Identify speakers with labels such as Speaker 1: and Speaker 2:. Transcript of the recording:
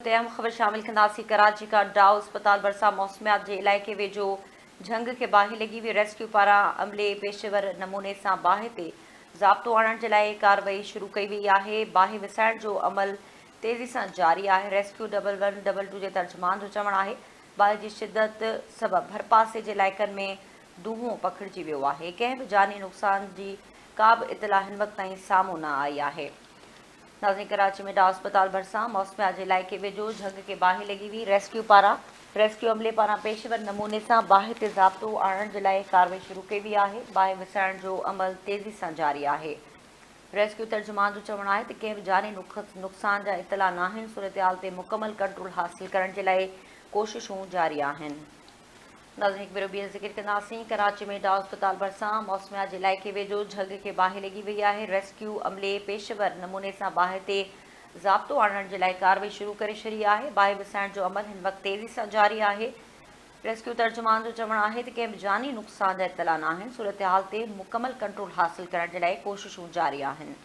Speaker 1: अहम ख़बर शामिल कंदासीं। कराची का डाउ अस्पताल भरिसां मौसमियात जे इलाइक़े वेझो झंग खे बाहि लॻी हुई। रेस्क्यू पारां अमले पेशेवर नमूने सां बाहि ते ज़ाब्तो आणण जे लाइ कार्रवाई शुरू कई वई आहे। बाहि विसाइण जो अमल तेज़ी सां जारी आहे। रेस्क्यू 1112 जे तर्जुमान जो चवणु आहे बाहि जी शिदत सबबि भरपासे जे इलाइक़नि में दूंहों पखिड़िजी वियो आहे। कंहिं बि जानी नुक़सान जी का बि इतला हिन वक़्त ताईं साम्हूं न आई आहे। नाज़रीन, कराची में डाउ अस्पताल भरिसां मौसमियात जे इलाइक़े वेझो झंग खे बाहि लॻी हुई। रेस्क्यू अमले पारां पेशेवर नमूने सां बाहि ते ज़ाब्तो आणण जे लाइ कार्रवाई शुरू कई वई आहे। बाहि विसाइण जो अमल तेज़ी सां जारी आहे। रेस्क्यू तर्जुमान जो चवणु आहे त कंहिं बि जानी नुक़सान जा इतला न आहिनि। सूरतहाल ते मुकमल कंट्रोल हासिल करण जे लाइ कोशिशूं जारी आहिनि। नाज़रीन, हिकु भेरो ॿीहर ज़िक्र कंदासीं। कराची में डाउ अस्पताल भरिसां मौसमियात जे इलाइक़े वेझो झंग खे बाहि लॻी वई आहे। रेस्क्यू अमले पेशेवर नमूने सां बाहि ते ज़ाब्तो आणण जे लाइ कार्रवाई शुरू करे छॾी आहे। बाहि विसाइण जो अमल हिन वक़्तु तेज़ी सां जारी आहे। रेस्क्यू तर्जुमान जो चवणु आहे त कंहिं बि जानी नुक़सान जा इतला न आहिनि। सूरतहाल ते मुकमल कंट्रोल हासिल करण जे लाइ कोशिशूं जारी आहिनि।